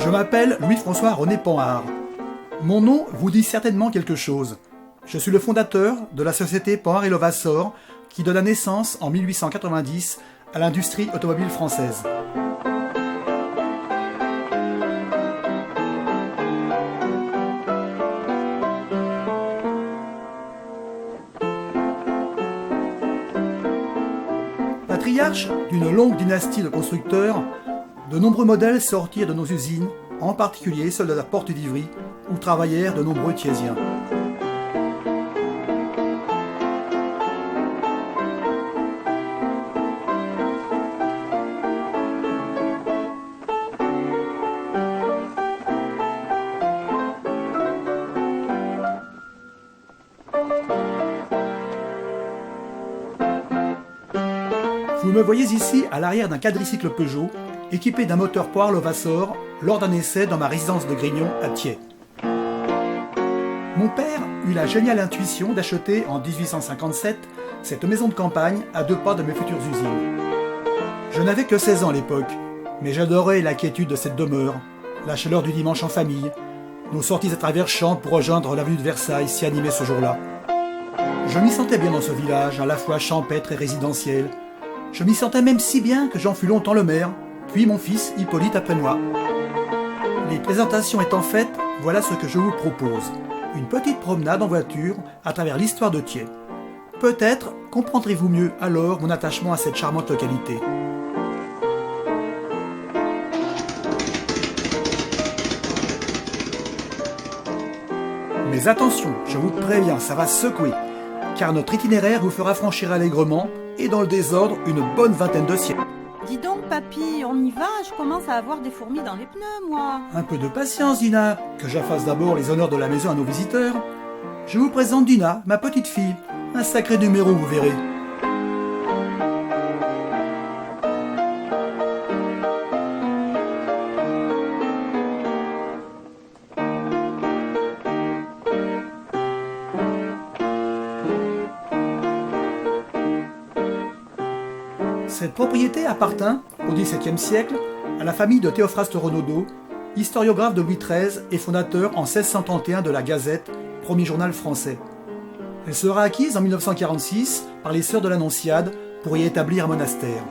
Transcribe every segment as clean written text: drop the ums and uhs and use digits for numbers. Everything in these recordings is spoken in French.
Je m'appelle Louis-François René Panhard. Mon nom vous dit certainement quelque chose. Je suis le fondateur de la société Panhard et Levassor qui donna naissance en 1890 à l'industrie automobile française. Patriarche d'une longue dynastie de constructeurs, de nombreux modèles sortirent de nos usines, en particulier celle de la Porte d'Ivry, où travaillèrent de nombreux Thiésiens. Vous me voyez ici à l'arrière d'un quadricycle Peugeot, équipé d'un moteur Panhard Levassor lors d'un essai dans ma résidence de Grignon à Thiais. Mon père eut la géniale intuition d'acheter en 1857 cette maison de campagne à 2 pas de mes futures usines. Je n'avais que 16 ans à l'époque, mais j'adorais la quiétude de cette demeure, la chaleur du dimanche en famille, nos sorties à travers champs pour rejoindre l'avenue de Versailles si animée ce jour-là. Je m'y sentais bien dans ce village, à la fois champêtre et résidentiel. Je m'y sentais même si bien que j'en fus longtemps le maire, puis mon fils Hippolyte après moi. Les présentations étant faites, voilà ce que je vous propose. Une petite promenade en voiture à travers l'histoire de Thiais. Peut-être comprendrez-vous mieux alors mon attachement à cette charmante localité. Mais attention, je vous préviens, ça va secouer, car notre itinéraire vous fera franchir allègrement et dans le désordre une bonne vingtaine de siècles. Dis donc, papy, on y va? Je commence à avoir des fourmis dans les pneus, moi. Un peu de patience, Dina, que j'affasse d'abord les honneurs de la maison à nos visiteurs. Je vous présente Dina, ma petite fille. Un sacré numéro, vous verrez. Cette propriété appartint, au XVIIe siècle, à la famille de Théophraste Renaudot, historiographe de Louis XIII et fondateur en 1631 de la Gazette, premier journal français. Elle sera acquise en 1946 par les Sœurs de l'Annonciade pour y établir un monastère.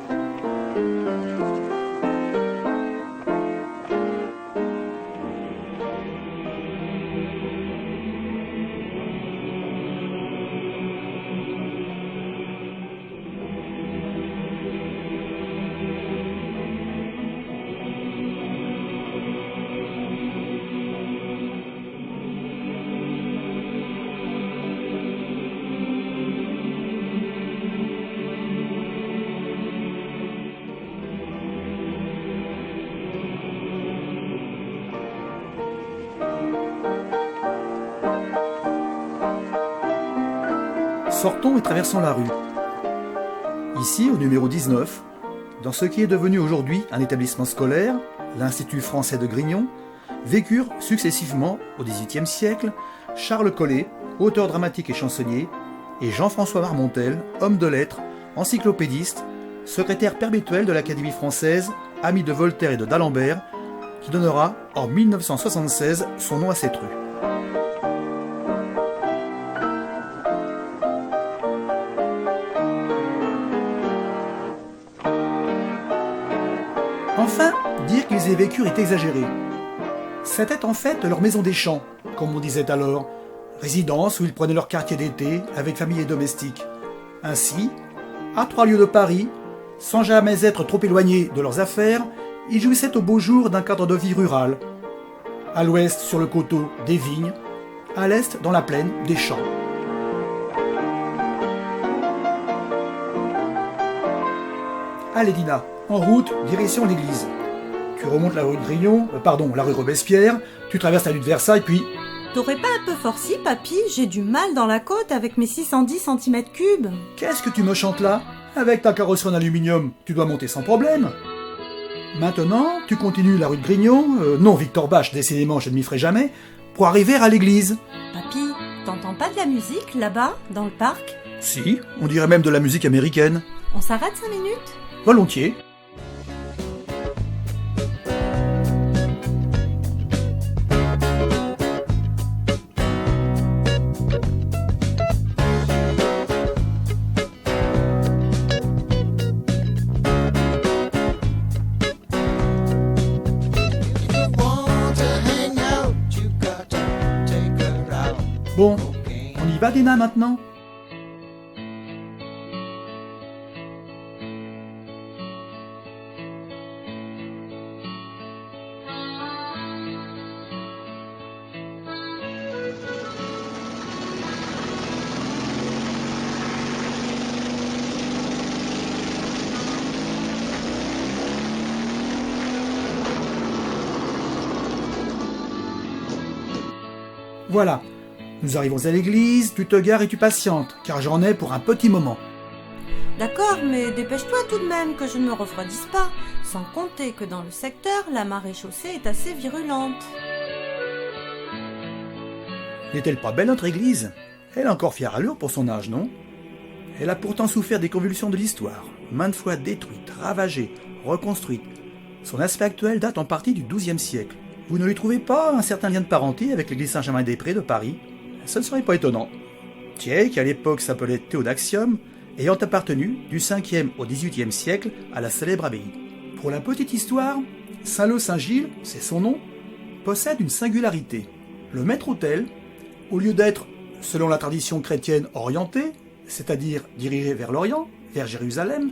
Sortons et traversons la rue. Ici, au numéro 19, dans ce qui est devenu aujourd'hui un établissement scolaire, l'Institut français de Grignon, vécurent successivement, au XVIIIe siècle, Charles Collet, auteur dramatique et chansonnier, et Jean-François Marmontel, homme de lettres, encyclopédiste, secrétaire perpétuel de l'Académie française, ami de Voltaire et de d'Alembert, qui donnera, en 1976, son nom à cette rue. Enfin, dire qu'ils y vécurent est exagéré. C'était en fait leur maison des champs, comme on disait alors, résidence où ils prenaient leur quartier d'été avec famille et domestiques. Ainsi, à 3 lieues de Paris, sans jamais être trop éloignés de leurs affaires, ils jouissaient au beau jour d'un cadre de vie rural. À l'ouest, sur le coteau, des vignes, à l'est, dans la plaine, des champs. Allez Dina, en route, direction l'église. Tu remontes la rue de Grignon, la rue Robespierre, tu traverses la rue de Versailles, puis... T'aurais pas un peu forci, papy? J'ai du mal dans la côte avec mes 610 cm3. Qu'est-ce que tu me chantes là? Avec ta carrosserie en aluminium, tu dois monter sans problème. Maintenant, tu continues la rue de Grignon, non Victor Bache, décidément je ne m'y ferai jamais, pour arriver à l'église. Papy, t'entends pas de la musique là-bas, dans le parc? Si, on dirait même de la musique américaine. On s'arrête 5 minutes? Volontiers. Bon, on y va Dina maintenant ? Voilà, nous arrivons à l'église, tu te gares et tu patientes, car j'en ai pour un petit moment. D'accord, mais dépêche-toi tout de même que je ne me refroidisse pas, sans compter que dans le secteur, la marée chaussée est assez virulente. N'est-elle pas belle notre église ? Elle a encore fière allure pour son âge, non ? Elle a pourtant souffert des convulsions de l'histoire, maintes fois détruite, ravagée, reconstruite. Son aspect actuel date en partie du XIIe siècle. Vous ne lui trouvez pas un certain lien de parenté avec l'église Saint-Germain-des-Prés de Paris ? Ce ne serait pas étonnant. Thiers, qui à l'époque s'appelait Théodaxium, ayant appartenu du 5e au XVIIIe siècle à la célèbre abbaye. Pour la petite histoire, Saint-Leu-Saint-Gilles, c'est son nom, possède une singularité. Le maître-autel, au lieu d'être, selon la tradition chrétienne, orienté, c'est-à-dire dirigé vers l'Orient, vers Jérusalem,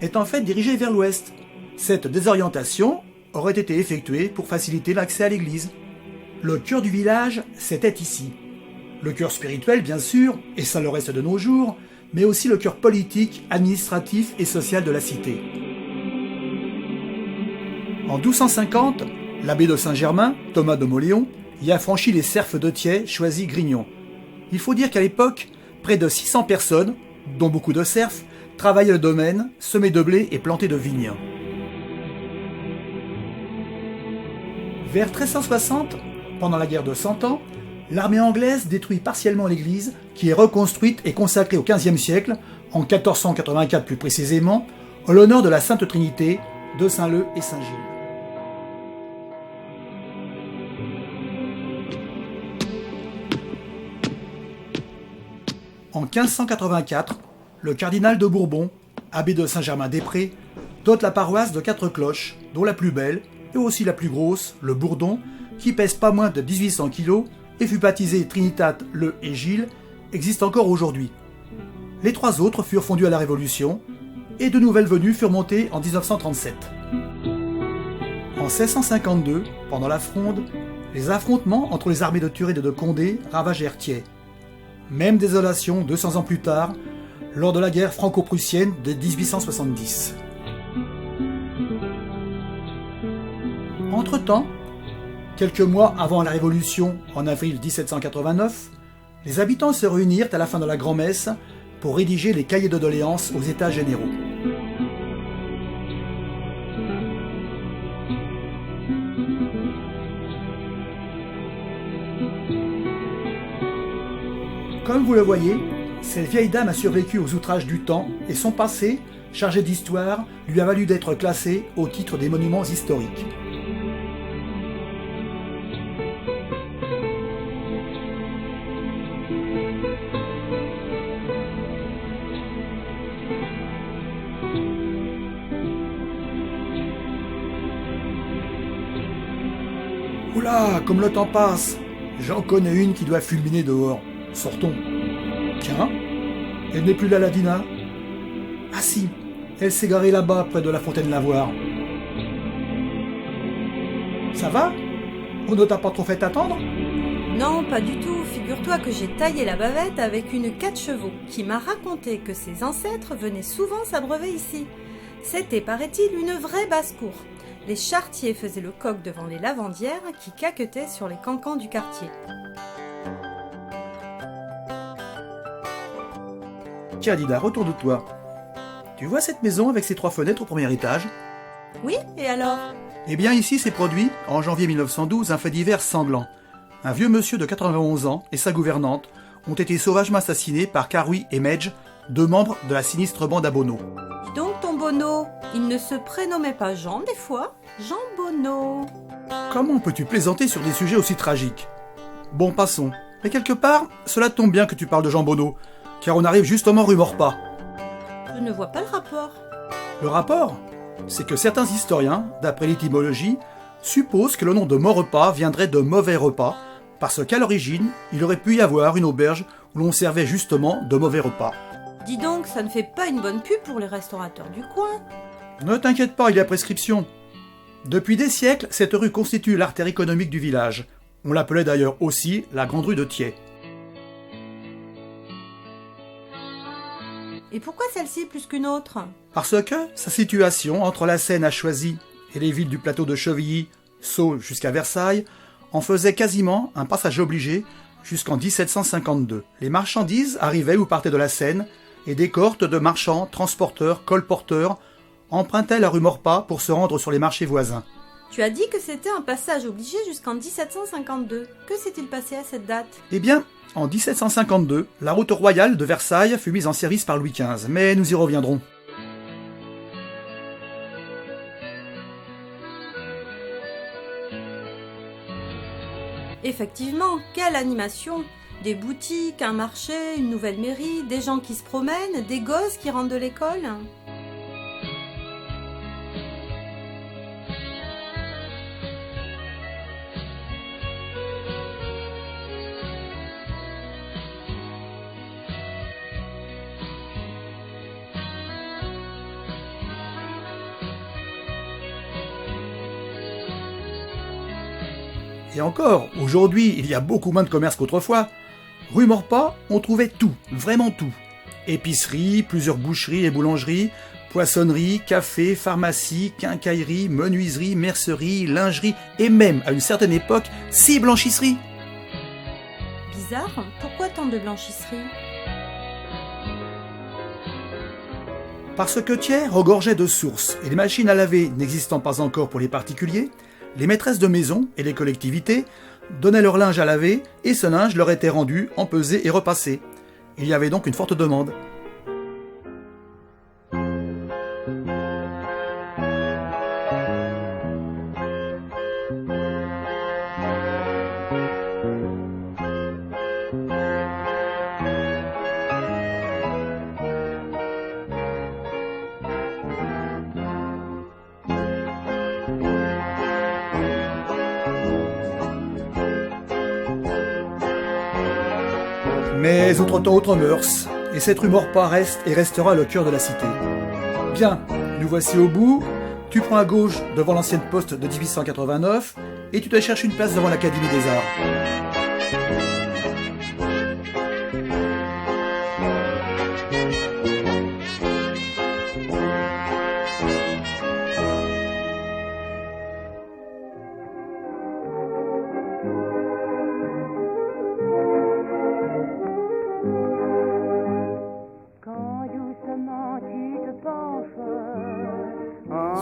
est en fait dirigé vers l'Ouest. Cette désorientation aurait été effectuée pour faciliter l'accès à l'église. Le cœur du village, c'était ici. Le cœur spirituel, bien sûr, et ça le reste de nos jours, mais aussi le cœur politique, administratif et social de la cité. En 1250, l'abbé de Saint-Germain, Thomas de Mauléon, y a franchi les cerfs de Thiers, choisi Grignon. Il faut dire qu'à l'époque, près de 600 personnes, dont beaucoup de serfs, travaillaient le domaine, semaient de blé et plantaient de vignes. Vers 1360, pendant la guerre de 100 ans, l'armée anglaise détruit partiellement l'église, qui est reconstruite et consacrée au XVe siècle, en 1484 plus précisément, en l'honneur de la Sainte Trinité de Saint-Leu et Saint-Gilles. En 1584, le cardinal de Bourbon, abbé de Saint-Germain-des-Prés, dote la paroisse de 4 cloches, dont la plus belle, et aussi la plus grosse, le Bourdon, qui pèse pas moins de 1800 kg et fut baptisé Trinitate Le et Gilles, existe encore aujourd'hui. Les 3 autres furent fondus à la Révolution, et de nouvelles venues furent montées en 1937. En 1652, pendant la Fronde, les affrontements entre les armées de Turenne et de Condé ravagèrent Thiers. Même désolation 200 ans plus tard, lors de la guerre franco-prussienne de 1870. Entre-temps, quelques mois avant la Révolution, en avril 1789, les habitants se réunirent à la fin de la grand-messe pour rédiger les cahiers de doléances aux États généraux. Comme vous le voyez, cette vieille dame a survécu aux outrages du temps et son passé, chargé d'histoire, lui a valu d'être classée au titre des monuments historiques. Oula, comme le temps passe, j'en connais une qui doit fulminer dehors. Sortons. Tiens, elle n'est plus là, la Dina. Ah si, elle s'est garée là-bas, près de la fontaine Lavoir. Ça va ? On ne t'a pas trop fait attendre ? Non, pas du tout. Figure-toi que j'ai taillé la bavette avec une 4 chevaux qui m'a raconté que ses ancêtres venaient souvent s'abreuver ici. C'était, paraît-il, une vraie basse-cour. Les charretiers faisaient le coq devant les lavandières qui caquetaient sur les cancans du quartier. Tiens, Dida, retourne-toi. Tu vois cette maison avec ses 3 fenêtres au premier étage ? Oui, et alors ? Eh bien, ici s'est produit, en janvier 1912, un fait divers sanglant. Un vieux monsieur de 91 ans et sa gouvernante ont été sauvagement assassinés par Carouy et Medj, 2 membres de la sinistre bande à Bono. Dis donc, ton Bono, il ne se prénommait pas Jean, des fois ? Jean Bono. Comment peux-tu plaisanter sur des sujets aussi tragiques ? Bon, passons. Mais quelque part, cela tombe bien que tu parles de Jean Bono, car on arrive justement rue Maurepas. Je ne vois pas le rapport. Le rapport ? C'est que certains historiens, d'après l'étymologie, supposent que le nom de Maurepas viendrait de mauvais repas, parce qu'à l'origine, il aurait pu y avoir une auberge où l'on servait justement de mauvais repas. Dis donc, ça ne fait pas une bonne pub pour les restaurateurs du coin. Ne t'inquiète pas, il y a prescription. Depuis des siècles, cette rue constitue l'artère économique du village. On l'appelait d'ailleurs aussi la Grande Rue de Thiers. Et pourquoi celle-ci plus qu'une autre? Parce que sa situation entre la Seine à Choisy et les villes du plateau de Chevilly, Sceaux jusqu'à Versailles, en faisait quasiment un passage obligé jusqu'en 1752. Les marchandises arrivaient ou partaient de la Seine, et des cohortes de marchands, transporteurs, colporteurs empruntaient la rue Maurepas pour se rendre sur les marchés voisins. Tu as dit que c'était un passage obligé jusqu'en 1752. Que s'est-il passé à cette date? Eh bien, en 1752, la route royale de Versailles fut mise en service par Louis XV, mais nous y reviendrons. Effectivement, quelle animation! Des boutiques, un marché, une nouvelle mairie, des gens qui se promènent, des gosses qui rentrent de l'école. Et encore, aujourd'hui, il y a beaucoup moins de commerces qu'autrefois. Rue Maurepas, on trouvait tout, vraiment tout. Épicerie, plusieurs boucheries et boulangeries, poissonnerie, café, pharmacie, quincaillerie, menuiserie, mercerie, lingerie et même, à une certaine époque, 6 blanchisseries. Bizarre, pourquoi tant de blanchisseries? Parce que Thiers regorgeait de sources et les machines à laver n'existant pas encore pour les particuliers, les maîtresses de maison et les collectivités donnaient leur linge à laver et ce linge leur était rendu, empesé et repassé. Il y avait donc une forte demande. Mais autre temps, autre mœurs, et cette rue Maurepas reste et restera le cœur de la cité. Bien, nous voici au bout, tu prends à gauche devant l'ancienne poste de 1889, et tu te cherches une place devant l'Académie des Arts.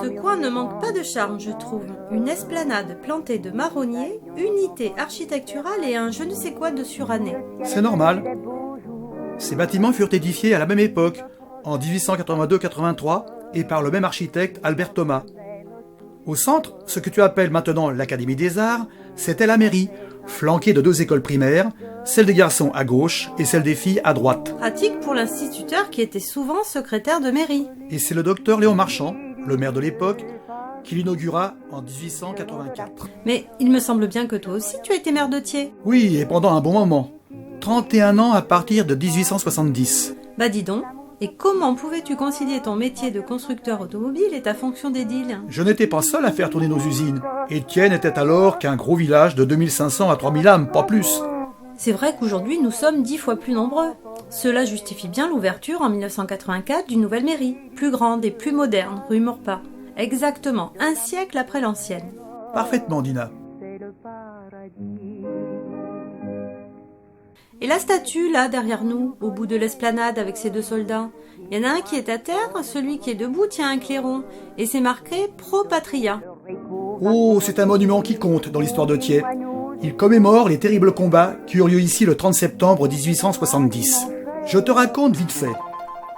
Ce coin ne manque pas de charme, je trouve. Une esplanade plantée de marronniers, unité architecturale et un je ne sais quoi de suranné. C'est normal. Ces bâtiments furent édifiés à la même époque, en 1882-83, et par le même architecte Albert Thomas. Au centre, ce que tu appelles maintenant l'Académie des Arts, c'était la mairie, flanquée de 2 écoles primaires, celle des garçons à gauche et celle des filles à droite. Pratique pour l'instituteur qui était souvent secrétaire de mairie. Et c'est le docteur Léon Marchand, le maire de l'époque, qui l'inaugura en 1884. Mais il me semble bien que toi aussi tu as été maire de Thiers. Oui, et pendant un bon moment. 31 ans à partir de 1870. Bah dis donc, et comment pouvais-tu concilier ton métier de constructeur automobile et ta fonction d'édile? Je n'étais pas seul à faire tourner nos usines. Étienne était alors qu'un gros village de 2500 à 3000 âmes, pas plus. C'est vrai qu'aujourd'hui nous sommes 10 fois plus nombreux. Cela justifie bien l'ouverture en 1984 d'une nouvelle mairie, plus grande et plus moderne, rue Maurepas. Exactement un siècle après l'ancienne. Parfaitement, Dina. Et la statue, là, derrière nous, au bout de l'esplanade avec ces 2 soldats, il y en a un qui est à terre, celui qui est debout tient un clairon, et c'est marqué « Pro Patria ». Oh, c'est un monument qui compte dans l'histoire de Thiers. Il commémore les terribles combats qui eurent lieu ici le 30 septembre 1870. Je te raconte vite fait.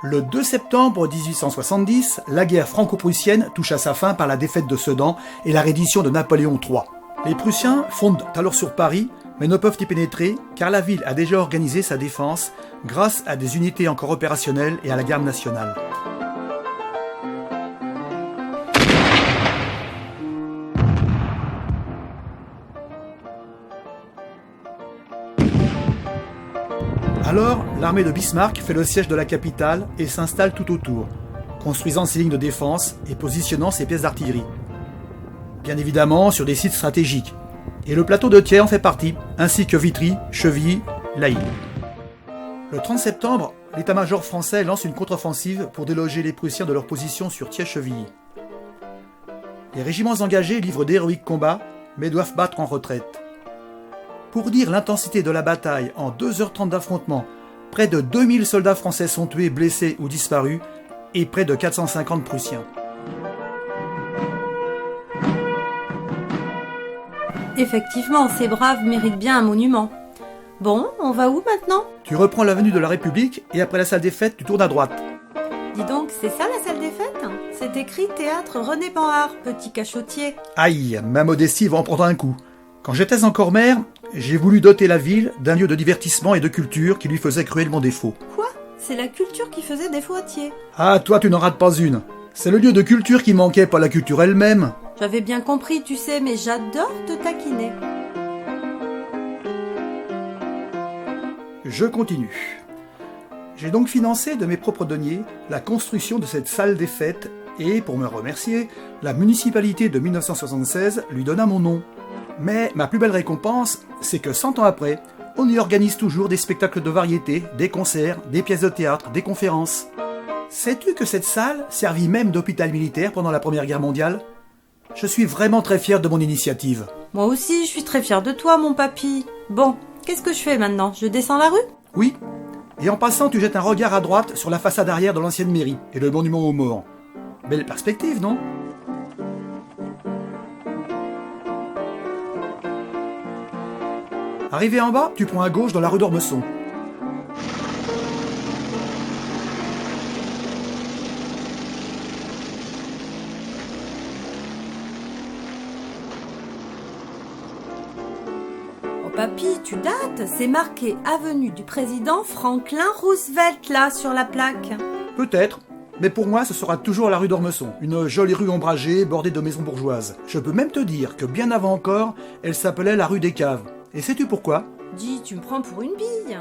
Le 2 septembre 1870, la guerre franco-prussienne touche à sa fin par la défaite de Sedan et la reddition de Napoléon III. Les Prussiens fondent alors sur Paris, mais ne peuvent y pénétrer car la ville a déjà organisé sa défense grâce à des unités encore opérationnelles et à la garde nationale. Alors, l'armée de Bismarck fait le siège de la capitale et s'installe tout autour, construisant ses lignes de défense et positionnant ses pièces d'artillerie. Bien évidemment sur des sites stratégiques. Et le plateau de Thiers en fait partie, ainsi que Vitry, Chevilly, La Île. Le 30 septembre, l'état-major français lance une contre-offensive pour déloger les Prussiens de leur position sur Thiers-Chevilly. Les régiments engagés livrent d'héroïques combats, mais doivent battre en retraite. Pour dire l'intensité de la bataille, en 2h30 d'affrontement, près de 2000 soldats français sont tués, blessés ou disparus, et près de 450 Prussiens. Effectivement, ces braves méritent bien un monument. Bon, on va où maintenant? Tu reprends l'avenue de la République et après la salle des fêtes, tu tournes à droite. Dis donc, c'est ça la salle des fêtes? C'est écrit Théâtre René Banhart, petit cachotier. Aïe, ma modestie va en prendre un coup. Quand j'étais encore maire, j'ai voulu doter la ville d'un lieu de divertissement et de culture qui lui faisait cruellement défaut. Quoi? C'est la culture qui faisait défaut à Thiers. Ah, toi tu n'en rates pas une. C'est le lieu de culture qui manquait, pas la culture elle-même. J'avais bien compris, tu sais, mais j'adore te taquiner. Je continue. J'ai donc financé de mes propres deniers la construction de cette salle des fêtes et, pour me remercier, la municipalité de 1976 lui donna mon nom. Mais ma plus belle récompense, c'est que 100 ans après, on y organise toujours des spectacles de variété, des concerts, des pièces de théâtre, des conférences. Sais-tu que cette salle servit même d'hôpital militaire pendant la Première Guerre mondiale? Je suis vraiment très fier de mon initiative. Moi aussi, je suis très fière de toi, mon papy. Bon, qu'est-ce que je fais maintenant? Je descends la rue? Oui. Et en passant, tu jettes un regard à droite sur la façade arrière de l'ancienne mairie et le monument aux morts. Belle perspective, non? Arrivé en bas, tu prends à gauche dans la rue d'Ormesson. Oh papy, tu dates? C'est marqué avenue du président Franklin Roosevelt là sur la plaque. Peut-être, mais pour moi ce sera toujours la rue d'Ormesson, une jolie rue ombragée bordée de maisons bourgeoises. Je peux même te dire que bien avant encore, elle s'appelait la rue des Caves. Et sais-tu pourquoi? Dis, tu me prends pour une bille.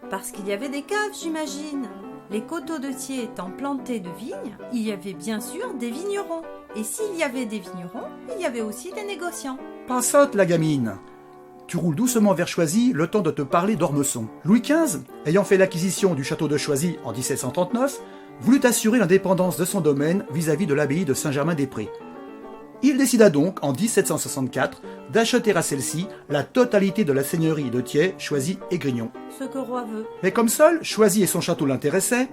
Parce qu'il y avait des caves, j'imagine. Les coteaux de Thiers étant plantés de vignes, il y avait bien sûr des vignerons. Et s'il y avait des vignerons, il y avait aussi des négociants. Pas sotte la gamine. Tu roules doucement vers Choisy, le temps de te parler d'Ormesson. Louis XV, ayant fait l'acquisition du château de Choisy en 1739, voulut assurer l'indépendance de son domaine vis-à-vis de l'abbaye de Saint-Germain-des-Prés. Il décida donc, en 1764, d'acheter à celle-ci la totalité de la seigneurie de Thiers, Choisy et Grignon. Ce que roi veut. Mais comme seul Choisy et son château l'intéressaient,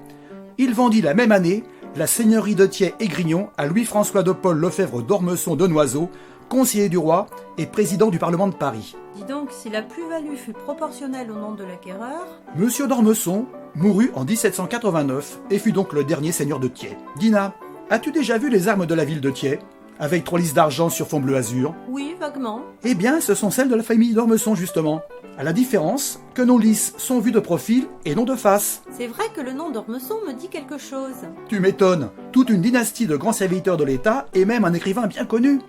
il vendit la même année la seigneurie de Thiers et Grignon à Louis-François de Paul Lefebvre d'Ormesson de Noiseau, conseiller du roi et président du Parlement de Paris. Dis donc, si la plus-value fut proportionnelle au nom de l'acquéreur... Monsieur d'Ormesson mourut en 1789 et fut donc le dernier seigneur de Thiers. Dina, as-tu déjà vu les armes de la ville de Thiers, avec 3 lys d'argent sur fond bleu azur? Oui, vaguement. Eh bien, ce sont celles de la famille d'Ormesson, justement. À la différence que nos lys sont vus de profil et non de face. C'est vrai que le nom d'Ormesson me dit quelque chose. Tu m'étonnes, toute une dynastie de grands serviteurs de l'État et même un écrivain bien connu.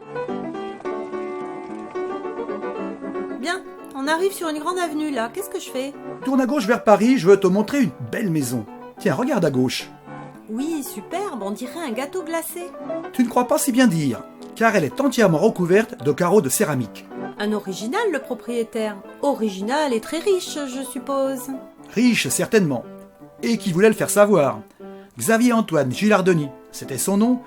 Bien, on arrive sur une grande avenue là, qu'est-ce que je fais? Tourne à gauche vers Paris, je veux te montrer une belle maison. Tiens, regarde à gauche. Oui, superbe, on dirait un gâteau glacé. Tu ne crois pas si bien dire, car elle est entièrement recouverte de carreaux de céramique. Un original, le propriétaire. Original et très riche, je suppose. Riche, certainement. Et qui voulait le faire savoir. Xavier-Antoine Gilardoni, c'était son nom,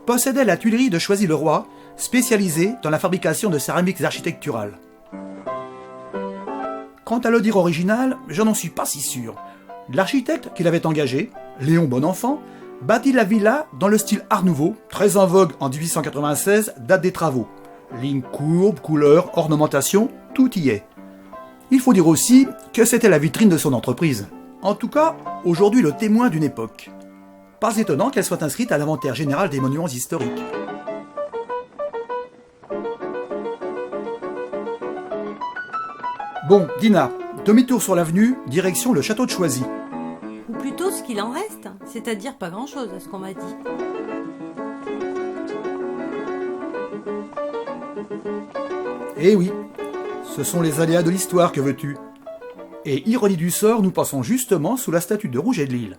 possédait la tuilerie de Choisy-le-Roi, spécialisée dans la fabrication de céramiques architecturales. Quant à le dire original, je n'en suis pas si sûr. L'architecte qu'il avait engagé, Léon Bonenfant, bâtit la villa dans le style Art Nouveau, très en vogue en 1896, date des travaux. Lignes courbes, couleurs, ornementation, tout y est. Il faut dire aussi que c'était la vitrine de son entreprise. En tout cas, aujourd'hui le témoin d'une époque. Pas étonnant qu'elle soit inscrite à l'inventaire général des monuments historiques. Bon, Dina, demi-tour sur l'avenue, direction le château de Choisy. Ou plutôt ce qu'il en reste, c'est-à-dire pas grand-chose à ce qu'on m'a dit. Eh oui, ce sont les aléas de l'histoire, que veux-tu? Et ironie du sort, nous passons justement sous la statue de Rouget de Lille.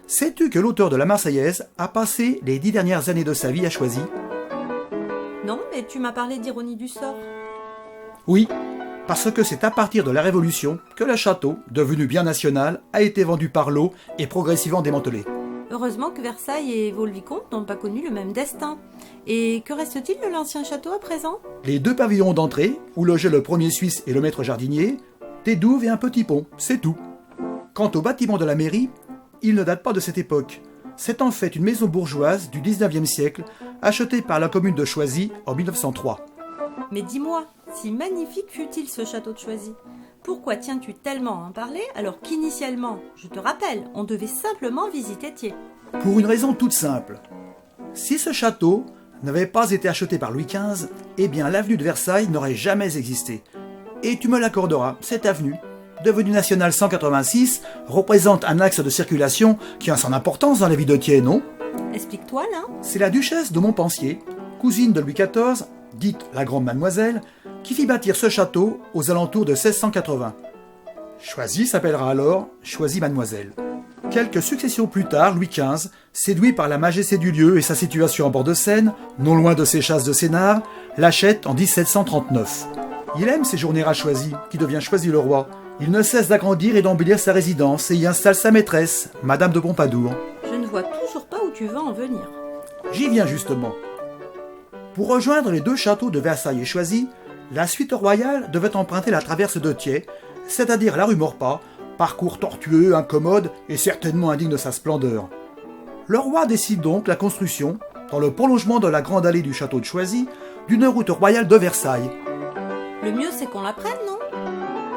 Sais-tu que l'auteur de la Marseillaise a passé les 10 dernières années de sa vie à Choisy? Non, mais tu m'as parlé d'ironie du sort. Oui, parce que c'est à partir de la Révolution que le château, devenu bien national, a été vendu par lot et progressivement démantelé. Heureusement que Versailles et Vaux-le-Vicomte n'ont pas connu le même destin. Et que reste-t-il de l'ancien château à présent? Les 2 pavillons d'entrée, où logeait le premier Suisse et le maître jardinier, des douves et un petit pont, c'est tout. Quant au bâtiment de la mairie, il ne date pas de cette époque. C'est en fait une maison bourgeoise du 19e siècle, achetée par la commune de Choisy en 1903. Mais dis-moi, si magnifique fut-il ce château de Choisy? Pourquoi tiens-tu tellement à en parler alors qu'initialement, je te rappelle, on devait simplement visiter Thiers? Pour une raison toute simple. Si ce château n'avait pas été acheté par Louis XV, eh bien l'avenue de Versailles n'aurait jamais existé. Et tu me l'accorderas, cette avenue, devenue nationale 186, représente un axe de circulation qui a son importance dans la vie de Thiers, non? Explique-toi là. C'est la duchesse de Montpensier, cousine de Louis XIV, dite la Grande Mademoiselle, qui fit bâtir ce château aux alentours de 1680. Choisy s'appellera alors Choisy-Mademoiselle. Quelques successions plus tard, Louis XV, séduit par la majesté du lieu et sa situation en bord de Seine, non loin de ses chasses de Sénart, l'achète en 1739. Il aime séjourner à Choisy, qui devient Choisy-le-Roi. Il ne cesse d'agrandir et d'embellir sa résidence et y installe sa maîtresse, Madame de Pompadour. Je ne vois toujours pas où tu veux en venir. J'y viens justement. Pour rejoindre les 2 châteaux de Versailles et Choisy, la suite royale devait emprunter la traverse de Thiers, c'est-à-dire la rue Maurepas, parcours tortueux, incommode et certainement indigne de sa splendeur. Le roi décide donc la construction, dans le prolongement de la grande allée du château de Choisy, d'une route royale de Versailles. Le mieux c'est qu'on la prenne, non?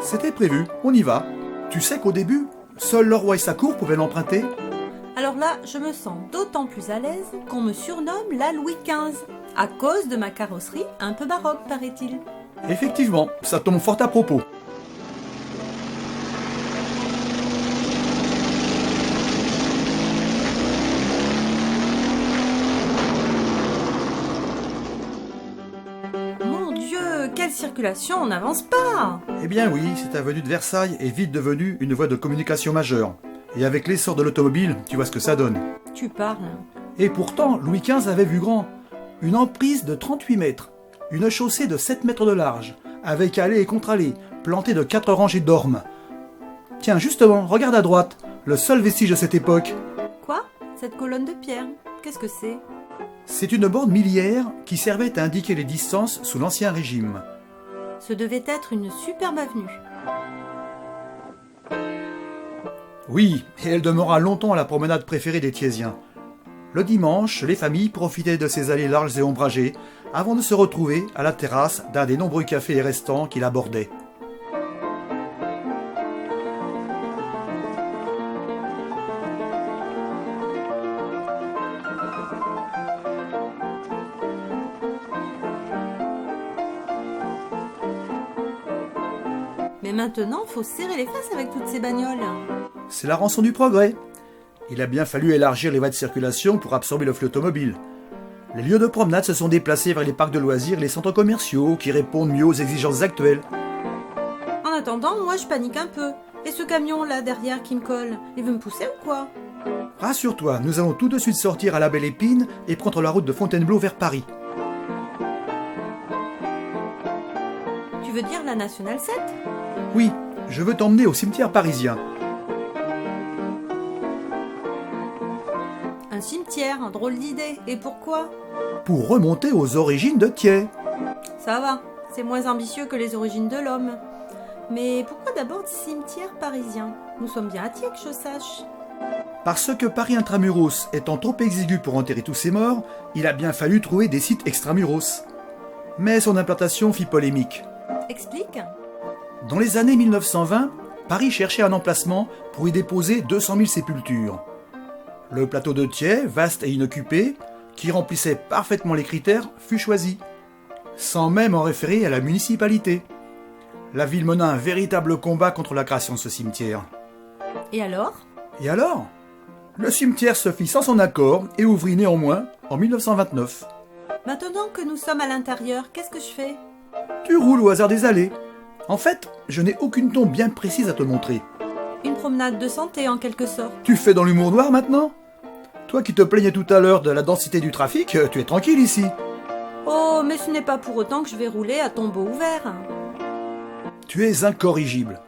C'était prévu, on y va. Tu sais qu'au début, seul le roi et sa cour pouvaient l'emprunter. Alors là, je me sens d'autant plus à l'aise qu'on me surnomme la Louis XV, à cause de ma carrosserie un peu baroque, paraît-il. Effectivement, ça tombe fort à propos. Mon Dieu, quelle circulation, on n'avance pas! Eh bien oui, cette avenue de Versailles est vite devenue une voie de communication majeure. Et avec l'essor de l'automobile, tu vois ce que ça donne. Tu parles. Et pourtant, Louis XV avait vu grand. Une emprise de 38 mètres, une chaussée de 7 mètres de large, avec allées et contre-allées, plantée de 4 rangées d'ormes. Tiens, justement, regarde à droite, le seul vestige de cette époque. Quoi? Cette colonne de pierre, qu'est-ce que c'est? C'est une borne milliaire qui servait à indiquer les distances sous l'Ancien Régime. Ce devait être une superbe avenue. Oui, et elle demeura longtemps la promenade préférée des Thiésiens. Le dimanche, les familles profitaient de ces allées larges et ombragées avant de se retrouver à la terrasse d'un des nombreux cafés et restaurants qui l'abordaient. Mais maintenant, faut serrer les fesses avec toutes ces bagnoles. C'est la rançon du progrès. Il a bien fallu élargir les voies de circulation pour absorber le flux automobile. Les lieux de promenade se sont déplacés vers les parcs de loisirs et les centres commerciaux qui répondent mieux aux exigences actuelles. En attendant, moi je panique un peu. Et ce camion là derrière qui me colle, il veut me pousser ou quoi? Rassure-toi, nous allons tout de suite sortir à la Belle Épine et prendre la route de Fontainebleau vers Paris. Tu veux dire la Nationale 7? Oui, je veux t'emmener au cimetière parisien. Un cimetière, un drôle d'idée. Et pourquoi? Pour remonter aux origines de Thiers. Ça va, c'est moins ambitieux que les origines de l'homme. Mais pourquoi d'abord cimetière parisien? Nous sommes bien à Thiers que je sache. Parce que Paris intramuros étant trop exigu pour enterrer tous ses morts, il a bien fallu trouver des sites extramuros. Mais son implantation fit polémique. Explique. Dans les années 1920, Paris cherchait un emplacement pour y déposer 200 000 sépultures. Le plateau de Thiers, vaste et inoccupé, qui remplissait parfaitement les critères, fut choisi, sans même en référer à la municipalité. La ville mena un véritable combat contre la création de ce cimetière. Et alors? Et alors? Le cimetière se fit sans son accord et ouvrit néanmoins en 1929. Maintenant que nous sommes à l'intérieur, qu'est-ce que je fais? Tu roules au hasard des allées. En fait, je n'ai aucune tombe bien précise à te montrer. Une promenade de santé en quelque sorte. Tu fais dans l'humour noir maintenant? Toi qui te plaignais tout à l'heure de la densité du trafic, tu es tranquille ici. Oh, mais ce n'est pas pour autant que je vais rouler à tombeau ouvert. Tu es incorrigible.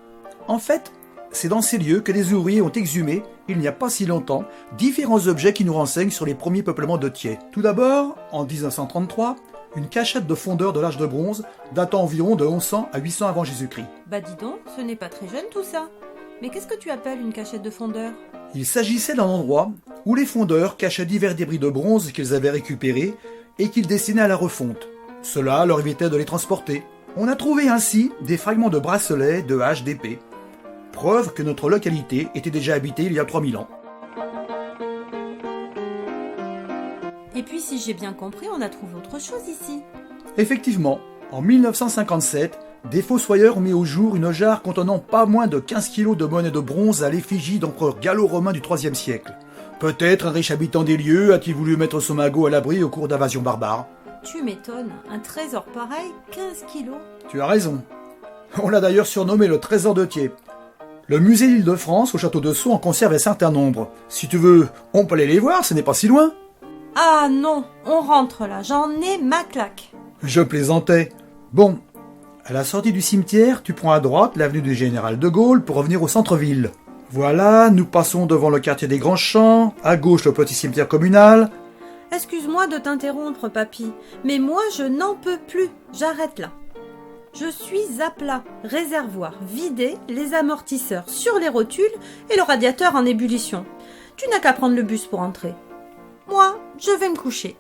En fait, c'est dans ces lieux que les ouvriers ont exhumé, il n'y a pas si longtemps, différents objets qui nous renseignent sur les premiers peuplements de Thiers. Tout d'abord, en 1933, une cachette de fondeur de l'âge de bronze, datant environ de 1100 à 800 avant Jésus-Christ. Bah dis donc, ce n'est pas très jeune tout ça. Mais qu'est-ce que tu appelles une cachette de fondeur? Il s'agissait d'un endroit où les fondeurs cachaient divers débris de bronze qu'ils avaient récupérés et qu'ils destinaient à la refonte. Cela leur évitait de les transporter. On a trouvé ainsi des fragments de bracelets, de haches, d'épées. Preuve que notre localité était déjà habitée il y a 3000 ans. Et puis si j'ai bien compris, on a trouvé autre chose ici. Effectivement, en 1957, des fossoyeurs ont mis au jour une jarre contenant pas moins de 15 kilos de monnaie de bronze à l'effigie d'empereurs gallo-romains du IIIe siècle. Peut-être un riche habitant des lieux a-t-il voulu mettre son magot à l'abri au cours d'invasions barbares. Tu m'étonnes, un trésor pareil, 15 kilos. Tu as raison. On l'a d'ailleurs surnommé le trésor de Thiers. Le musée d'Île-de-France au château de Sceaux en conserve un certain nombre. Si tu veux, on peut aller les voir, ce n'est pas si loin. Ah non, on rentre là, j'en ai ma claque. Je plaisantais. Bon, à la sortie du cimetière, tu prends à droite l'avenue du Général de Gaulle pour revenir au centre-ville. Voilà, nous passons devant le quartier des Grands Champs, à gauche le petit cimetière communal. Excuse-moi de t'interrompre, papy, mais moi je n'en peux plus, j'arrête là. Je suis à plat, réservoir vidé, les amortisseurs sur les rotules et le radiateur en ébullition. Tu n'as qu'à prendre le bus pour entrer. Moi, je vais me coucher.